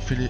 fait les...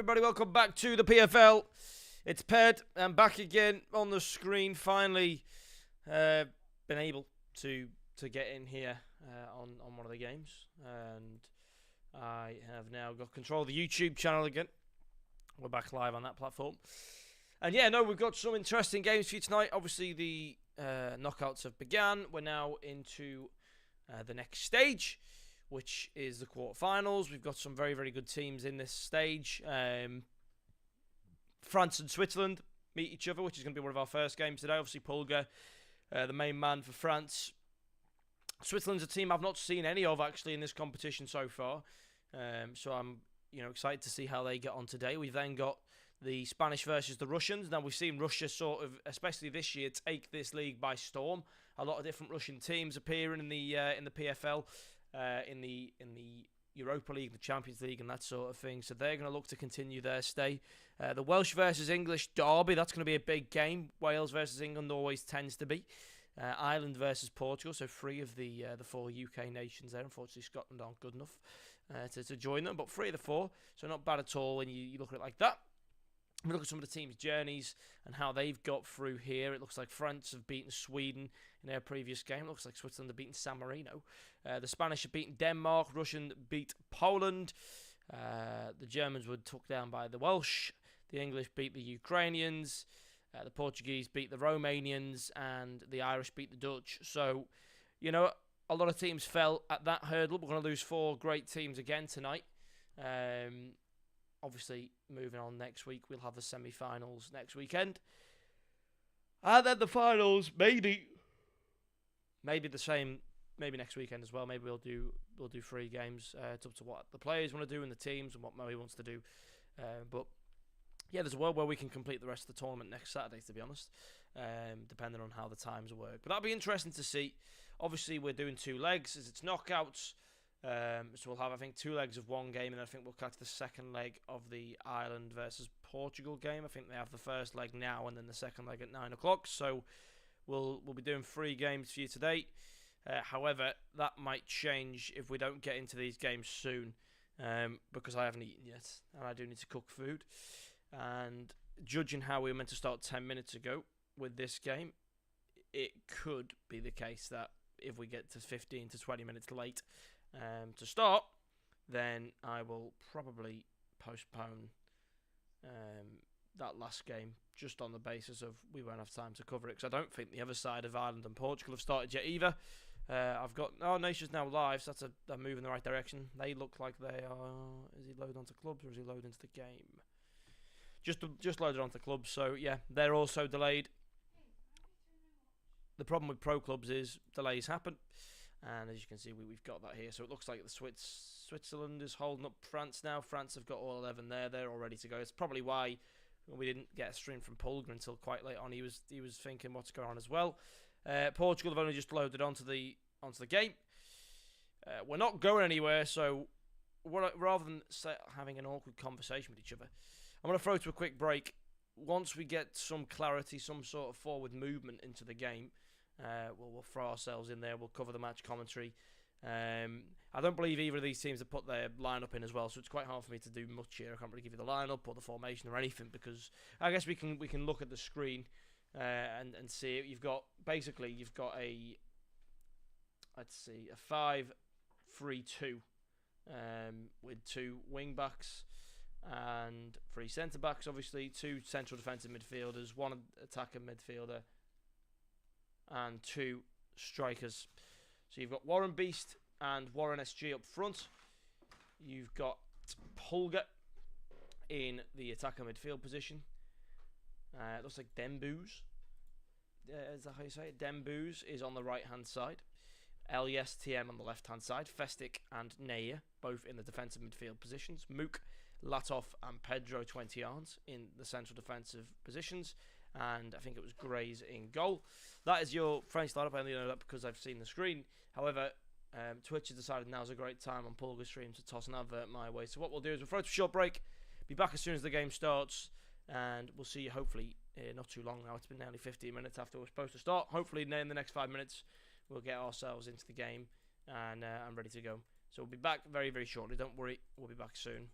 everybody? Welcome back to the PFL. It's Ped. I'm back again on the screen. Finally, been able to get in here on one of the games, and I have now got control of the YouTube channel again. We're back live on that platform, and yeah, no, we've got some interesting games for you tonight. Obviously, the knockouts have begun. We're now into the next stage, which is the quarterfinals. We've got some very, very good teams in this stage. France and Switzerland meet each other, which is going to be one of our first games today. Obviously, Pulga, the main man for France. Switzerland's a team I've not seen any of, actually, in this competition so far. So I'm excited to see how they get on today. We've then got the Spanish versus the Russians. Now, we've seen Russia sort of, especially this year, take this league by storm. A lot of different Russian teams appearing in the PFL. In the Europa League, the Champions League, and that sort of thing. So they're going to look to continue their stay. The Welsh versus English derby, that's going to be a big game. Wales versus England always tends to be. Ireland versus Portugal, so 3 of the 4 UK nations there. Unfortunately, Scotland aren't good enough to join them, but 3 of the 4, so not bad at all when you look at it like that. We look at some of the teams' journeys and how they've got through here. It looks like France have beaten Sweden in their previous game. It looks like Switzerland have beaten San Marino. The Spanish have beaten Denmark. Russian beat Poland. The Germans were took down by the Welsh. The English beat the Ukrainians. The Portuguese beat the Romanians. And the Irish beat the Dutch. So, a lot of teams fell at that hurdle. We're going to lose 4 great teams again tonight. Obviously, moving on next week, we'll have the semi-finals next weekend. And then the finals, maybe the same, maybe next weekend as well. Maybe we'll do 3 games. It's up to what the players want to do and the teams and what Moe wants to do. But yeah, there's a world where we can complete the rest of the tournament next Saturday, to be honest, depending on how the times work. But that'll be interesting to see. Obviously, we're doing 2 legs as it's knockouts. So we'll have, I think, 2 legs of one game, and I think we'll catch the second leg of the Ireland versus Portugal game. I think they have the first leg now and then the second leg at 9 o'clock. So we'll be doing 3 games for you today. However, that might change if we don't get into these games soon, because I haven't eaten yet, and I do need to cook food. And judging how we were meant to start 10 minutes ago with this game, it could be the case that if we get to 15 to 20 minutes late to start, then I will probably postpone that last game just on the basis of we won't have time to cover it, because I don't think the other side of Ireland and Portugal have started yet either. I've got Nation's now live, so that's a move in the right direction. They look like they are. Is he loaded onto clubs or is he loaded into the game? Just loaded onto clubs. So yeah, they're also delayed. The problem with pro clubs is delays happen. And as you can see, we've got that here. So it looks like the Switzerland is holding up France now. France have got all 11 there. They're all ready to go. It's probably why we didn't get a stream from Pulga until quite late on. He was thinking what's going on as well. Portugal have only just loaded onto the game. We're not going anywhere, so rather than having an awkward conversation with each other, I'm going to throw to a quick break. Once we get some clarity, some sort of forward movement into the game, we'll throw ourselves in there. We'll cover the match commentary. I don't believe either of these teams have put their lineup in as well, so it's quite hard for me to do much here. I can't really give you the lineup or the formation or anything, because I guess we can look at the screen and see it. You've got a 5-3-2 with 2 wing backs and 3 centre backs. Obviously, 2 central defensive midfielders, 1 attacker midfielder, and 2 strikers. So you've got Warren Beast and Warren SG up front. You've got Pulga in the attacker midfield position. It looks like Dembouz. Is that how you say it? Dembouz is on the right-hand side. Elias TM on the left-hand side. Festic and Naya both in the defensive midfield positions. Mook, Latov and Pedro 20 yards in the central defensive positions. And I think it was Grays in goal. That is your French lineup. I only know that because I've seen the screen. However, Twitch has decided now's a great time on Pulga's stream to toss an advert my way. So what we'll do is we'll throw to a short break, be back as soon as the game starts, and we'll see you hopefully not too long now. It's been nearly 15 minutes after we're supposed to start. Hopefully in the next 5 minutes we'll get ourselves into the game and I'm ready to go. So we'll be back very, very shortly. Don't worry, we'll be back soon.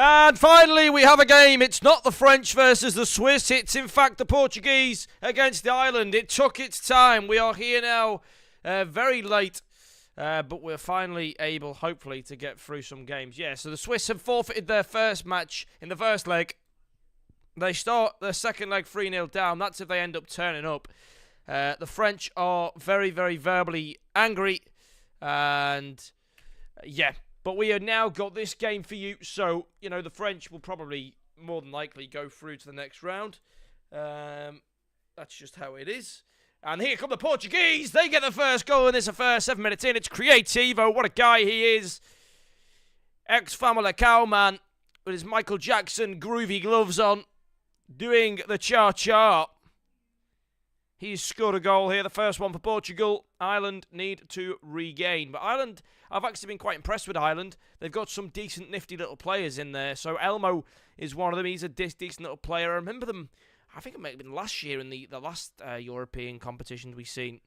And finally, we have a game. It's not the French versus the Swiss. It's, in fact, the Portuguese against Ireland. It took its time. We are here now very late. But we're finally able, hopefully, to get through some games. Yeah, so the Swiss have forfeited their first match in the first leg. They start their second leg 3-0 down. That's if they end up turning up. The French are very, very verbally angry. And, yeah. But we have now got this game for you. So, you know, the French will probably, more than likely, go through to the next round. That's just how it is. And here come the Portuguese. They get the first goal in this affair. 7 minutes in. It's Creativo. What a guy he is. Ex-Famalicão man with his Michael Jackson groovy gloves on. Doing the cha-cha. He's scored a goal here. The first one for Portugal. Ireland need to regain. But Ireland, I've actually been quite impressed with Ireland. They've got some decent, nifty little players in there. So Elmo is one of them. He's a decent little player. I remember them, I think it might have been last year in the last European competitions we've seen.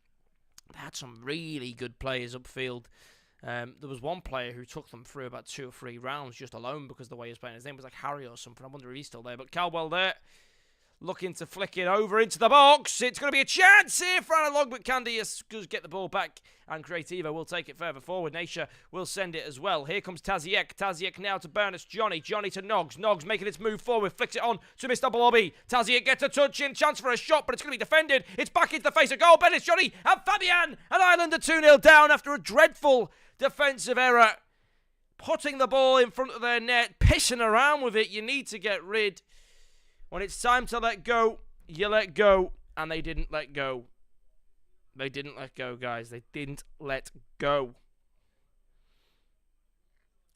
They had some really good players upfield. There was one player who took them through about 2 or 3 rounds just alone because of the way he was playing. His name was like Harry or something. I wonder if he's still there. But Caldwell there, looking to flick it over into the box. It's going to be a chance here for Analog, but Candy does get the ball back, and Creativo will take it further forward. Nasha will send it as well. Here comes Taziek. Taziek now to Burness. Johnny to Noggs. Noggs making its move forward. Flicks it on to Mr. Blobby. Taziek gets a touch in. Chance for a shot, but it's going to be defended. It's back into the face of goal. Bennett, Johnny, and Fabian. And Ireland are 2-0 down after a dreadful defensive error. Putting the ball in front of their net. Pissing around with it. You need to get rid. When it's time to let go, you let go. And they didn't let go. They didn't let go, guys. They didn't let go.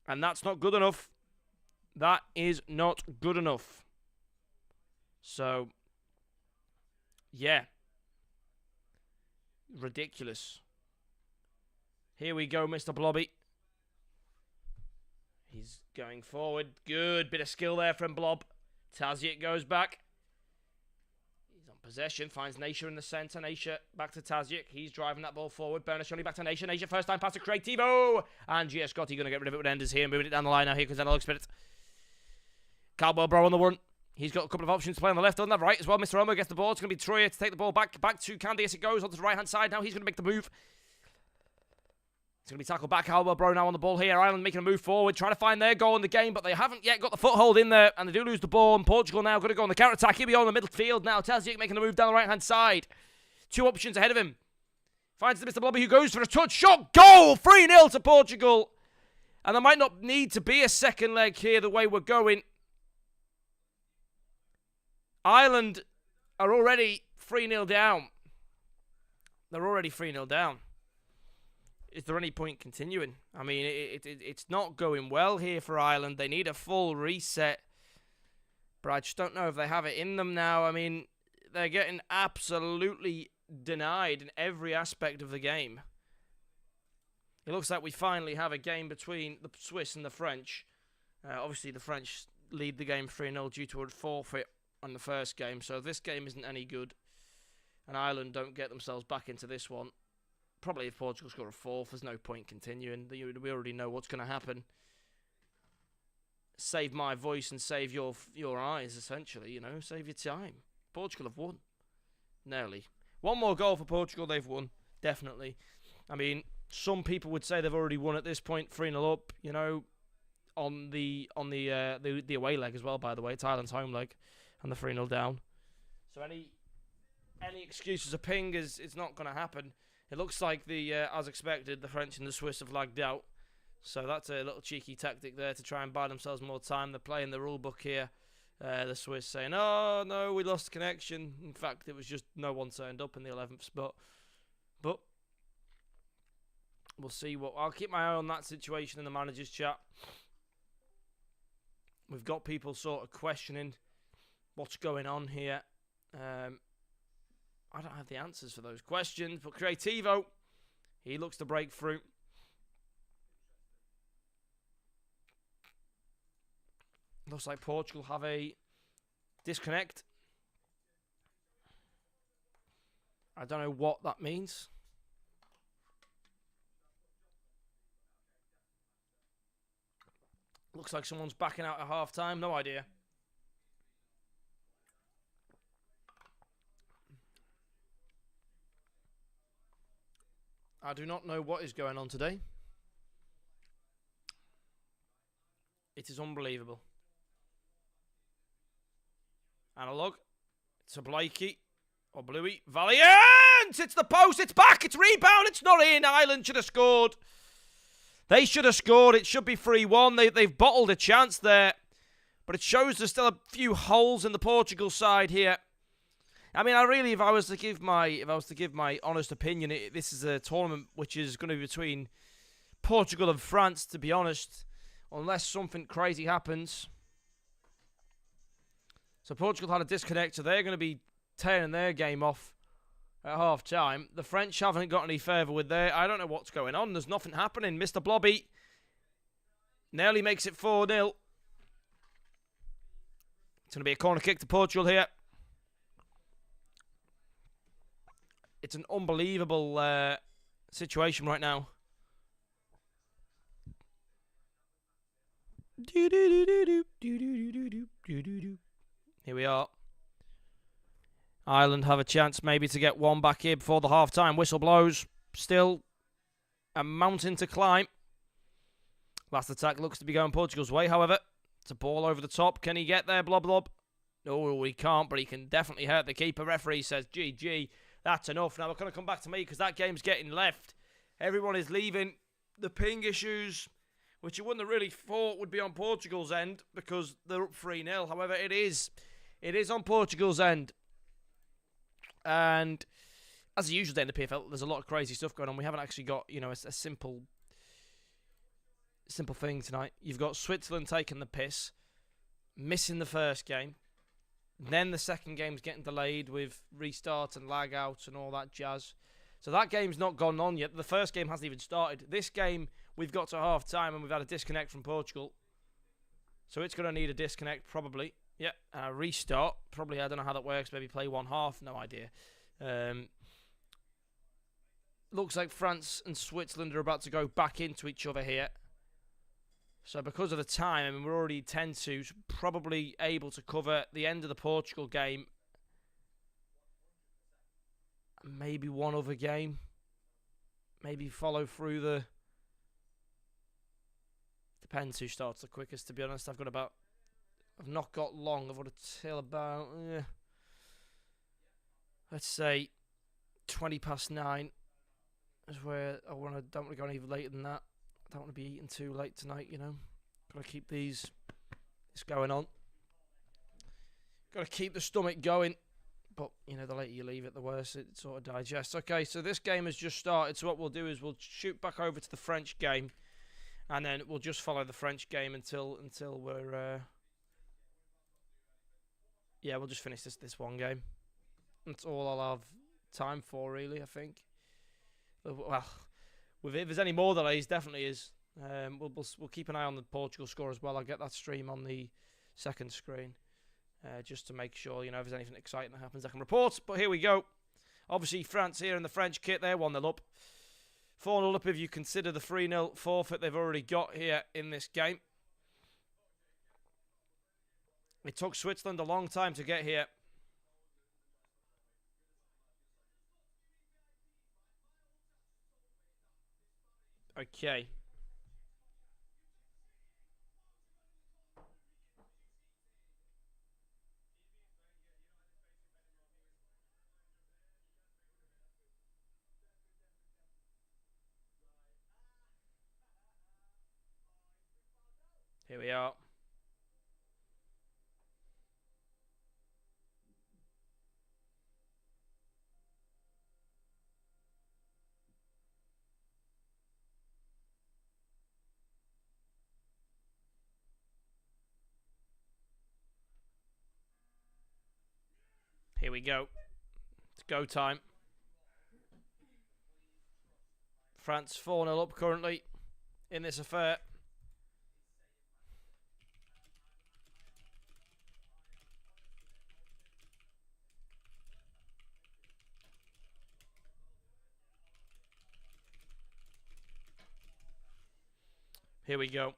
And that's not good enough. That is not good enough. So, yeah. Ridiculous. Here we go, Mr. Blobby. He's going forward. Good bit of skill there from Blob. Taziek goes back. He's on possession. Finds Nasha in the centre. Nasha back to Taziek. He's driving that ball forward. Bernascioni back to Nasha. Nasha first time pass to Creativo. And GS Gotti going to get rid of it with Enders here. Moving it down the line now. Here comes Analog Spirit. Caldwell Bro on the run. He's got a couple of options to play on the left or on the right as well. Mr. Elmo gets the ball. It's going to be Troyer to take the ball back to Candy as it goes onto the right hand side. Now he's going to make the move. It's going to be tackled back. Caldwell Bro now on the ball here. Ireland making a move forward, trying to find their goal in the game, but they haven't yet got the foothold in there, and they do lose the ball. And Portugal now going to go on the counter-attack. Here we are in the middle field now. Taziek making the move down the right-hand side. 2 options ahead of him. Finds Mr. Blobby who goes for a touch. Shot, goal! 3-0 to Portugal. And there might not need to be a second leg here the way we're going. Ireland are already 3-0 down. They're already 3-0 down. Is there any point continuing? I mean, it's not going well here for Ireland. They need a full reset. But I just don't know if they have it in them now. I mean, they're getting absolutely denied in every aspect of the game. It looks like we finally have a game between the Swiss and the French. Obviously, the French lead the game 3-0 due to a forfeit on the first game. So if this game isn't any good and Ireland don't get themselves back into this one, probably if Portugal score a 4th, there's no point continuing. We already know what's going to happen. Save my voice and save your eyes, essentially, you know. Save your time. Portugal have won. Nearly. 1 more goal for Portugal, they've won. Definitely. I mean, some people would say they've already won at this point, 3-0 up, you know, on the away leg as well, by the way. It's Ireland's home leg, and the 3-0 down. So any excuses of ping is not going to happen. It looks like as expected, the French and the Swiss have lagged out. So that's a little cheeky tactic there to try and buy themselves more time. They're playing the rule book here. The Swiss saying, oh, no, we lost connection. In fact, it was just no one turned up in the 11th spot. But we'll see what... I'll keep my eye on that situation in the managers' chat. We've got people sort of questioning what's going on here. I don't have the answers for those questions, but Creativo, he looks to break through. Looks like Portugal have a disconnect. I don't know what that means. Looks like someone's backing out at half time. No idea. I do not know what is going on today. It is unbelievable. Analog. It's a Blakey. Or Bluey. Valiant! It's the post. It's back. It's rebound. It's not in. Ireland should have scored. They should have scored. It should be 3-1. They've bottled a chance there. But it shows there's still a few holes in the Portugal side here. I mean, if I was to give my honest opinion, this is a tournament which is going to be between Portugal and France, to be honest, unless something crazy happens. So Portugal had a disconnect, so they're going to be tearing their game off at half time. The French haven't got any further with their. I don't know what's going on. There's nothing happening. Mr. Blobby nearly makes it 4-0. It's going to be a corner kick to Portugal here. It's an unbelievable situation right now. Here we are. Ireland have a chance maybe to get one back here before the half-time whistle blows. Still a mountain to climb. Last attack looks to be going Portugal's way, however. It's a ball over the top. Can he get there, Blob Blob? No, he can't, but he can definitely hurt the keeper. Referee says, GG, that's enough. Now, we're going to come back to me because that game's getting left. Everyone is leaving. The ping issues, which you wouldn't have really thought would be on Portugal's end because they're up 3-0. However, it is on Portugal's end. And as a usual day in the PFL, there's a lot of crazy stuff going on. We haven't actually got, a simple thing tonight. You've got Switzerland taking the piss, missing the first game. Then the second game's getting delayed with restart and lag out and all that jazz. So that game's not gone on yet. The first game hasn't even started. This game, we've got to half time and we've had a disconnect from Portugal. So it's going to need a disconnect probably. Yeah, restart. Probably, I don't know how that works. Maybe play one half. No idea. Looks like France and Switzerland are about to go back into each other here. So because of the time, we're already 10-2, probably able to cover the end of the Portugal game. Maybe one other game. Maybe follow through the... Depends who starts the quickest, to be honest. I've not got long. I've got till about... let's say 9:20 is where I don't want to go any later than that. I don't want to be eating too late tonight, Got to keep this going on. Got to keep the stomach going. But, the later you leave it, the worse it sort of digests. Okay, so this game has just started. So what we'll do is we'll shoot back over to the French game. And then we'll just follow the French game until we're... yeah, we'll just finish this one game. That's all I'll have time for, really, I think. Well... if there's any more delays, definitely is. We'll keep an eye on the Portugal score as well. I'll get that stream on the second screen just to make sure, if there's anything exciting that happens, I can report. But here we go. Obviously, France here in the French kit. They're 1-0 up. 4-0 up if you consider the 3-0 forfeit they've already got here in this game. It took Switzerland a long time to get here. Okay. Here we are. Here we go. It's go time. France 4-0 up currently in this affair. Here we go.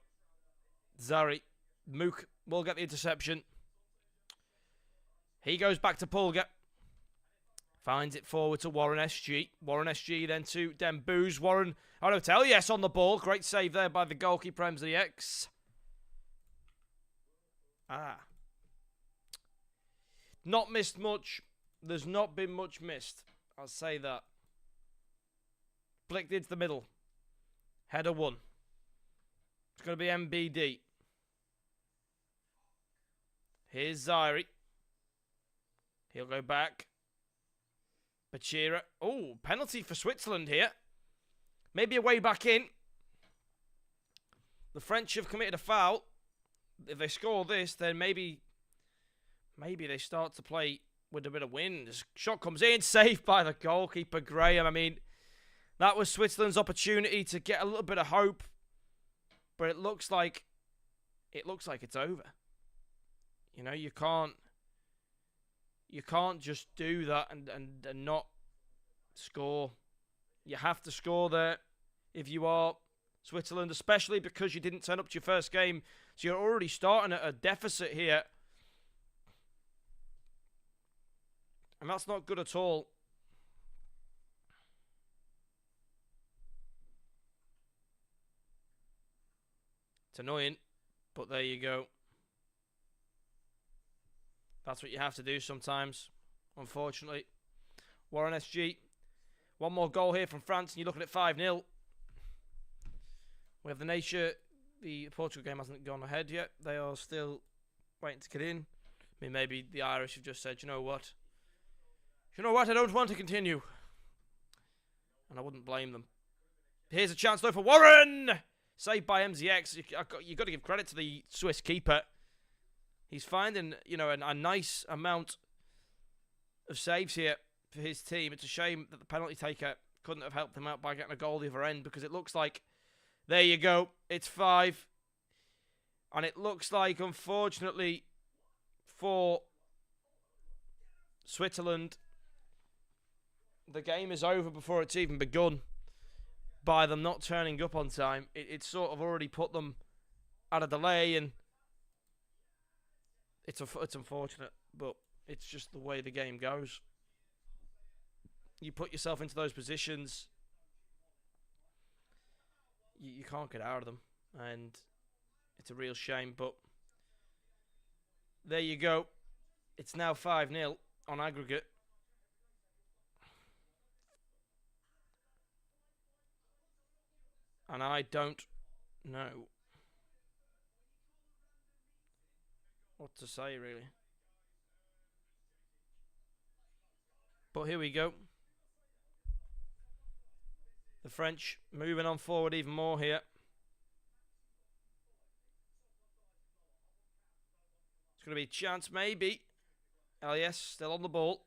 Zari. Mook will get the interception. He goes back to Pulga. Finds it forward to Warren SG. Warren SG then to Dembouz. Warren, Hotel, yes, on the ball. Great save there by the goalkeeper, MZX. Not missed much. There's not been much missed. I'll say that. Flicked into the middle. Header 1. It's going to be MBD. Here's Zaire. He'll go back. Bachira. Oh, penalty for Switzerland here. Maybe a way back in. The French have committed a foul. If they score this, then maybe they start to play with a bit of wind. This shot comes in, saved by the goalkeeper, Graham. I mean, that was Switzerland's opportunity to get a little bit of hope, but it looks like it's over. You know, you can't just do that and not score. You have to score there if you are Switzerland, especially because you didn't turn up to your first game. So you're already starting at a deficit here. And that's not good at all. It's annoying, but there you go. That's what you have to do sometimes, unfortunately. Warren SG. One more goal here from France, and you're looking at 5-0. We have the Nature. The Portugal game hasn't gone ahead yet. They are still waiting to get in. I mean, maybe the Irish have just said, you know what? I don't want to continue. And I wouldn't blame them. Here's a chance, though, for Warren! Saved by MZX. You've got to give credit to the Swiss keeper. He's finding, a nice amount of saves here for his team. It's a shame that the penalty taker couldn't have helped him out by getting a goal the other end, because it looks like, there you go, it's 5. And it looks like, unfortunately, for Switzerland, the game is over before it's even begun by them not turning up on time. It's sort of already put them at a delay, and it's unfortunate, but it's just the way the game goes. You put yourself into those positions, you can't get out of them, and it's a real shame, but there you go. It's now 5-0 on aggregate. And I don't know what to say, really. But here we go. The French moving on forward even more here. It's going to be a chance, maybe. Elias still on the ball.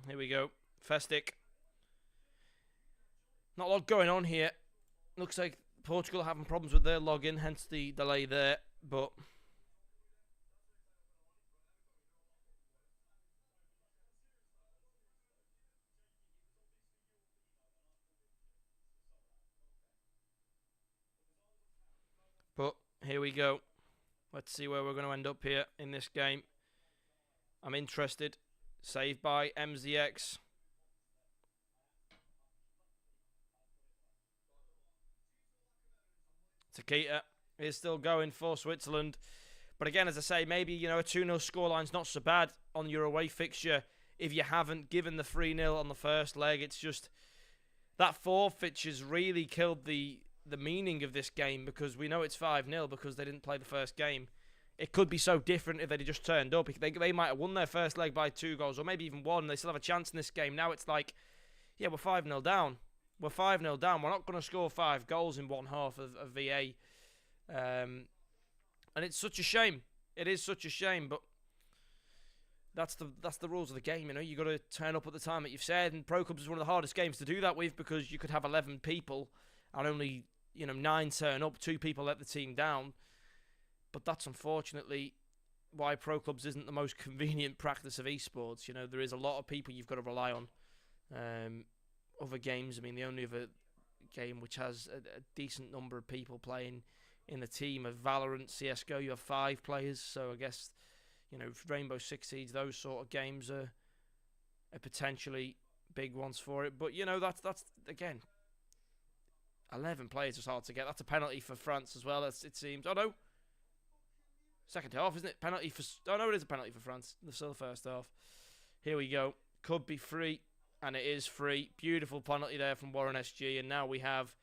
Here we go. Festic. Not a lot going on here. Looks like Portugal are having problems with their login, hence the delay there. But here we go. Let's see where we're going to end up here in this game. I'm interested. Saved by MZX. Takita is still going for Switzerland. But again, as I say, maybe, a 2-0 scoreline's not so bad on your away fixture if you haven't given the 3-0 on the first leg. It's just that forfeit has really killed the meaning of this game, because we know it's 5-0 because they didn't play the first game. It could be so different if they'd just turned up. They might have won their first leg by 2 goals, or maybe even 1. They still have a chance in this game. Now it's like, yeah, we're 5-0 down. We're 5-0 down. We're not going to score 5 goals in one half of VA. And it's such a shame. It is such a shame, but That's the rules of the game. You know, you got to turn up at the time that you've said. And Pro Clubs is one of the hardest games to do that with because you could have 11 people and only 9 turn up. 2 people let the team down. But that's unfortunately why Pro Clubs isn't the most convenient practice of esports. You know, there is a lot of people you've got to rely on. Other games, I mean, the only other game which has a decent number of people playing in the team of Valorant, CSGO, you have 5 players. So I guess, Rainbow Six Siege, those sort of games are potentially big ones for it. But, that's again, 11 players is hard to get. That's a penalty for France as well, it seems. Oh, no. Second half, isn't it? Penalty for... Oh, no, it is a penalty for France. It's still the first half. Here we go. Could be free, and it is free. Beautiful penalty there from Warren SG, and now we have,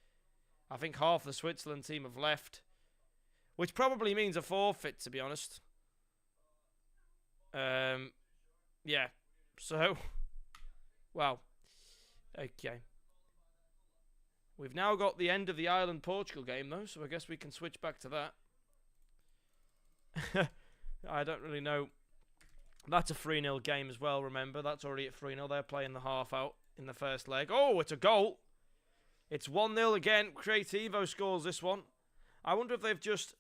I think, half the Switzerland team have left, which probably means a forfeit, to be honest. Yeah. So, wow. Okay. We've now got the end of the Ireland-Portugal game, though, so I guess we can switch back to that. I don't really know. That's a 3-0 game as well, remember. That's already at 3-0. They're playing the half out in the first leg. Oh, it's a goal. It's 1-0 again. Creativo scores this one. I wonder if they've just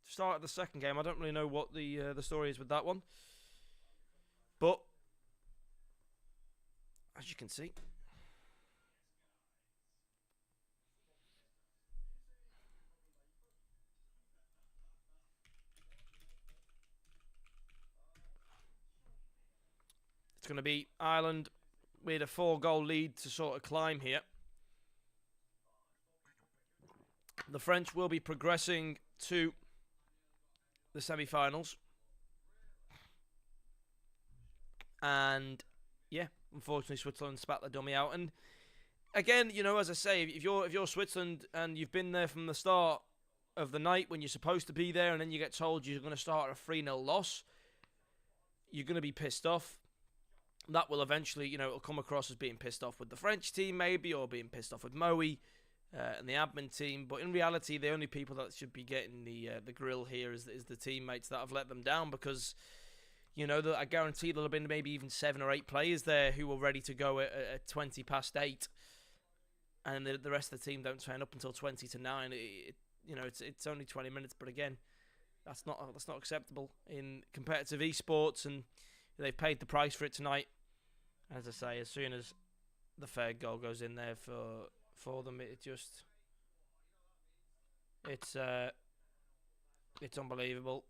started the second game. I don't really know what the story is with that one. But, as you can see, it's going to be Ireland with a 4-goal lead to sort of climb here. The French will be progressing to the semi-finals. And, yeah, unfortunately Switzerland spat the dummy out. And, again, as I say, if you're Switzerland and you've been there from the start of the night when you're supposed to be there and then you get told you're going to start a 3-0 loss, you're going to be pissed off. That will eventually, it'll come across as being pissed off with the French team maybe, or being pissed off with Moe and the admin team. But in reality, the only people that should be getting the grill here is the teammates that have let them down, because, I guarantee there'll have been maybe even 7 or 8 players there who were ready to go at 20 past 8. And the rest of the team don't turn up until 20 to 9. It's only 20 minutes, but again, that's not acceptable in competitive esports, and they've paid the price for it tonight. As I say, as soon as the third goal goes in there for them, it's unbelievable.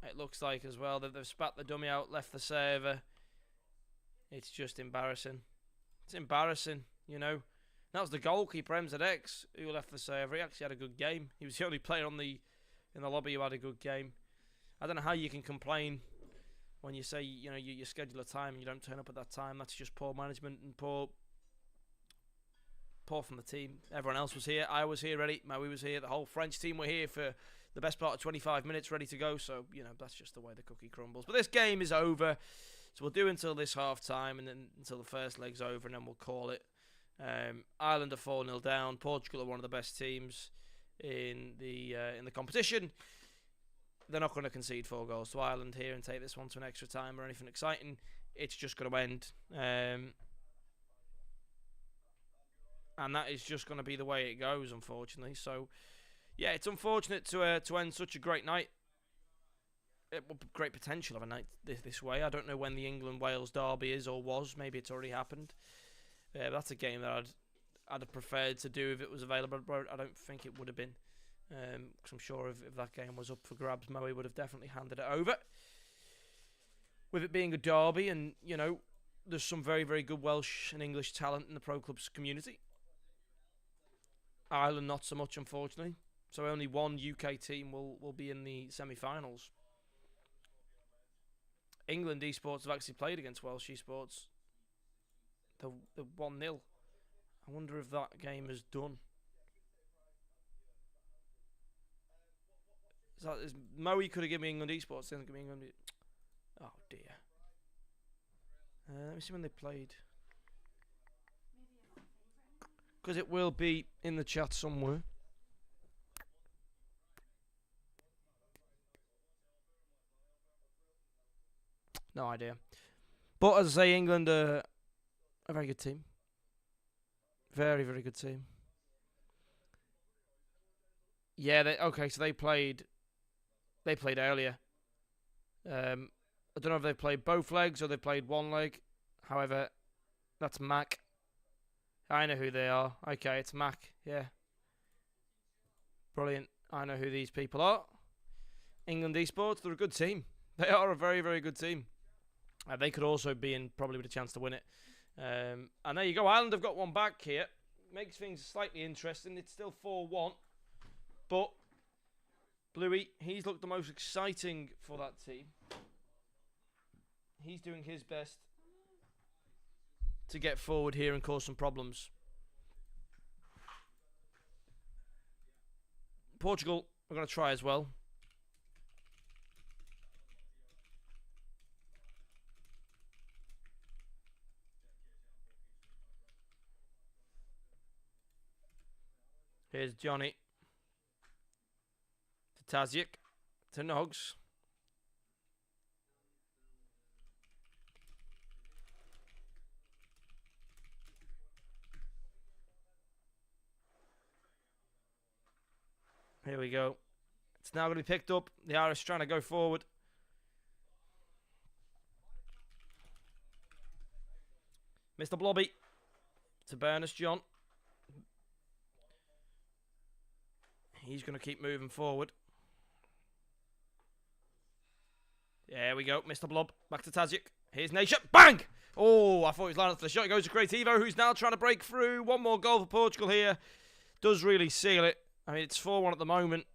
It looks like as well that they've spat the dummy out, left the server. It's just embarrassing. It's embarrassing, That was the goalkeeper, MZX, who left the server. He actually had a good game. He was the only player in the lobby who had a good game. I don't know how you can complain when you say, you schedule a time and you don't turn up at that time. That's just poor management and poor from the team. Everyone else was here. I was here ready. Maui was here. The whole French team were here for the best part of 25 minutes ready to go. So, that's just the way the cookie crumbles. But this game is over. So we'll do until this half time and then until the first leg's over, and then we'll call it. Ireland are 4-0 down. Portugal are one of the best teams in the competition. They're not going to concede 4 goals to Ireland here and take this one to an extra time or anything exciting. It's just going to end. And that is just going to be the way it goes, unfortunately. So, yeah, it's unfortunate to end such a great night. Great potential of a night this way. I don't know when the England-Wales derby is or was. Maybe it's already happened. That's a game that I'd have preferred to do if it was available, but I don't think it would have been. Because I'm sure if that game was up for grabs, Moe would have definitely handed it over. With it being a derby, and there's some very, very good Welsh and English talent in the Pro Clubs community. Ireland not so much, unfortunately. So only one UK team will be in the semi-finals. England esports have actually played against Welsh esports. The 1-0. I wonder if that game is done. Moe could have given me England esports. Didn't give me England. Oh dear. Let me see when they played. Because it will be in the chat somewhere. No idea. But as I say, England are a very good team. Very, very good team. Yeah, okay, so they played earlier. I don't know if they played both legs or they played one leg. However, that's Mac. I know who they are. Okay, it's Mac. Yeah. Brilliant. I know who these people are. England Esports, they're a good team. They are a very, very good team. They could also be in probably with a chance to win it. And there you go. Ireland have got one back here. Makes things slightly interesting. It's still 4-1. But Bluey, he's looked the most exciting for that team. He's doing his best to get forward here and cause some problems. Portugal are going to try as well. Here's Johnny. To Tazic. To Nogs. Here we go. It's now going to be picked up. The Irish trying to go forward. Mr. Blobby. To Berners John. He's going to keep moving forward. There we go. Mr. Blob. Back to Tazic. Here's Nation. Bang! Oh, I thought he was lining up for the shot. It goes to Creativo, who's now trying to break through. One more goal for Portugal here. Does really seal it. I mean, it's 4-1 at the moment.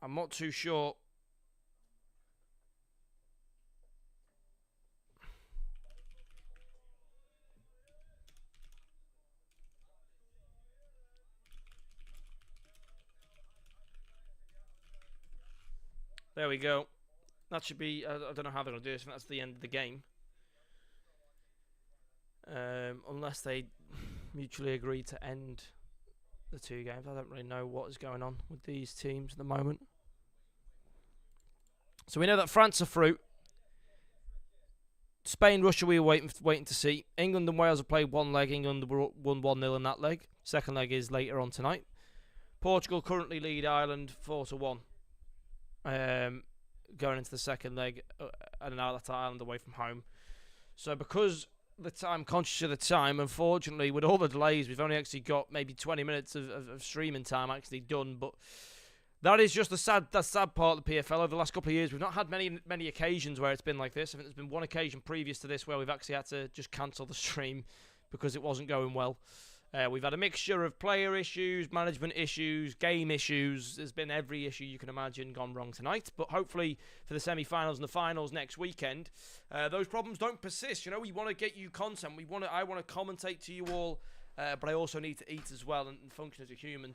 I'm not too sure. There we go. That should be... I don't know how they're going to do this. I think that's the end of the game. Unless they mutually agree to end the two games. I don't really know what is going on with these teams at the moment. So we know that France are through. Spain, Russia, we were waiting to see. England and Wales have played one leg. England won 1-0 in that leg. Second leg is later on tonight. Portugal currently lead Ireland 4-1. Going into the second leg, and now that's Ireland away from home. So because I'm conscious of the time, unfortunately, with all the delays, we've only actually got maybe 20 minutes of streaming time actually done. But that is just the sad part of the PFL. Over the last couple of years, we've not had many occasions where it's been like this. I think there's been one occasion previous to this where we've actually had to just cancel the stream because it wasn't going well. We've had a mixture of player issues, management issues, game issues. There's been every issue you can imagine gone wrong tonight. But hopefully for the semi-finals and the finals next weekend, those problems don't persist. You know, we want to get you content. I want to commentate to you all, but I also need to eat as well and function as a human.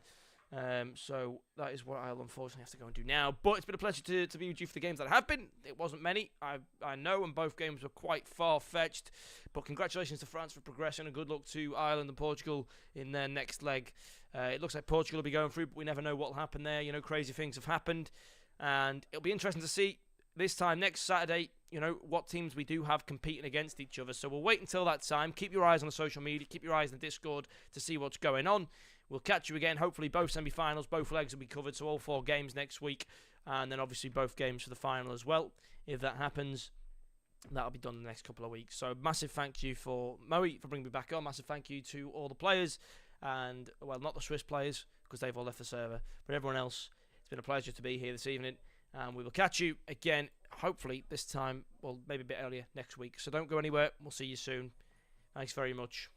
So that is what I'll unfortunately have to go and do now. But it's been a pleasure to be with you for the games that have been. It wasn't many, I know, and both games were quite far-fetched. But congratulations to France for progression, and good luck to Ireland and Portugal in their next leg. It looks like Portugal will be going through, but we never know what will happen there. You know, crazy things have happened. And it'll be interesting to see this time next Saturday, you know, what teams we do have competing against each other. So we'll wait until that time. Keep your eyes on the social media. Keep your eyes on the Discord to see what's going on. We'll catch you again. Hopefully both semi-finals, both legs will be covered, so all 4 games next week. And then obviously both games for the final as well. If that happens, that'll be done in the next couple of weeks. So massive thank you for Moe for bringing me back on. Massive thank you to all the players. And, well, not the Swiss players, because they've all left the server. But everyone else, it's been a pleasure to be here this evening. And we will catch you again, hopefully this time, well, maybe a bit earlier next week. So don't go anywhere. We'll see you soon. Thanks very much.